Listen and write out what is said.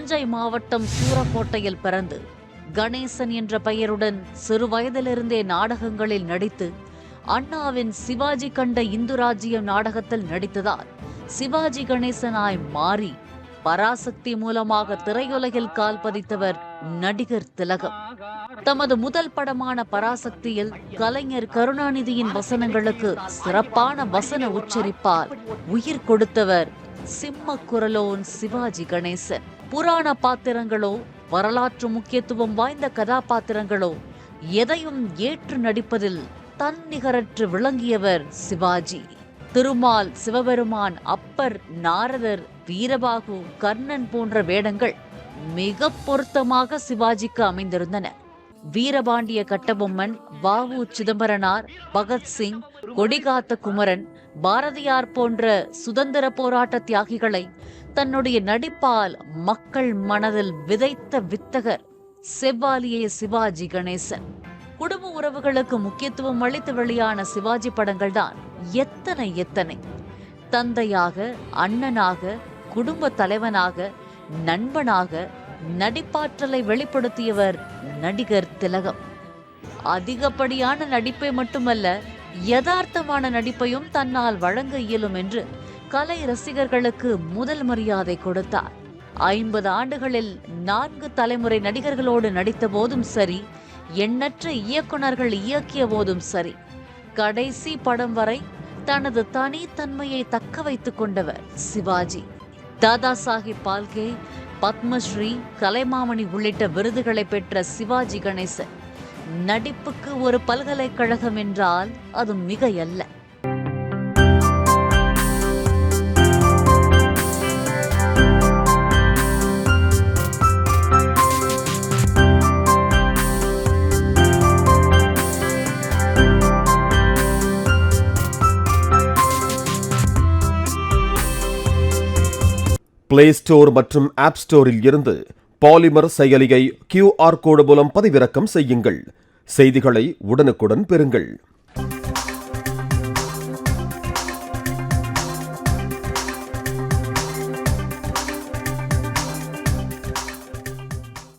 தஞ்சை மாவட்டம் சூரக்கோட்டையில் பிறந்து கணேசன் என்ற பெயருடன் சிறுவயதிலிருந்தே நாடகங்களில் நடித்து அண்ணாவின் சிவாஜி கண்ட இந்து ராஜ்யம் நாடகத்தில் நடித்ததால் சிவாஜி கணேசனாய் மாறி பராசக்தி மூலமாக திரையுலகில் கால் பதித்தவர் நடிகர் திலகம். தமது முதல் படமான பராசக்தியில் கலைஞர் கருணாநிதியின் வசனங்களுக்கு சிறப்பான வசன உச்சரிப்பால் உயிர் கொடுத்தவர் சிம்ம குரலோன் சிவாஜி கணேசன். புராண பாத்திரங்களோ வரலாற்று முக்கியத்துவம் வாய்ந்த கதாபாத்திரங்களோ எதையும் ஏற்று நடிப்பதில் தன்னிகரற்று விளங்கியவர் சிவாஜி. திருமால், சிவபெருமான், அப்பர், நாரதர், வீரபாகு, கர்ணன் போன்ற வேடங்கள் மிக பொருத்தமாக சிவாஜிக்கு அமைந்திருந்தன. வீரபாண்டிய கட்டபொம்மன், வ.உ. சிதம்பரனார், பகத்சிங், கொடிகாத்த குமரன், பாரதியார் போன்ற சுதந்திர போராட்ட தியாகிகளை தன்னுடைய நடிப்பால் மக்கள் மனதில் விதைத்த வித்தகர் செவ்வாலியே சிவாஜி கணேசன். குடும்ப உறவுகளுக்கு முக்கியத்துவம் அளித்து வெளியான சிவாஜி படங்கள் தான் எத்தனை. தந்தையாக, அண்ணனாக, குடும்ப தலைவனாக, நண்பனாக நடிப்பாற்றலை வெளிப்படுத்தியவர் நடிகர் திலகம். அதிகப்படியான நடிப்பை மட்டுமல்ல, யதார்த்தமான நடிப்பையும் தன்னால் வழங்க இயலும் என்று கலை ரசிகர்களுக்கு முதல் மரியாதை கொடுத்தார். 50 ஆண்டுகளில் 4 தலைமுறை நடிகர்களோடு நடித்த போதும் சரி, எண்ணற்ற இயக்குநர்கள் இயக்கிய போதும் சரி, கடைசி படம் வரை தனது தனித்தன்மையை தக்க வைத்துக் கொண்டவர் சிவாஜி. தாதா சாஹிப் பால்கே, பத்மஸ்ரீ, கலைமாமணி உள்ளிட்ட விருதுகளை பெற்ற சிவாஜி கணேசன் நடிப்புக்கு ஒரு பல்கலைக்கழகம் என்றால் அது மிகையல்ல. பிளே ஸ்டோர் மற்றும் ஆப் ஸ்டோரில் இருந்து பாலிமர் செயலியை QR கோடு மூலம் பதிவிறக்கம் செய்யுங்கள். செய்திகளை உடனுக்குடன் பெறுங்கள்.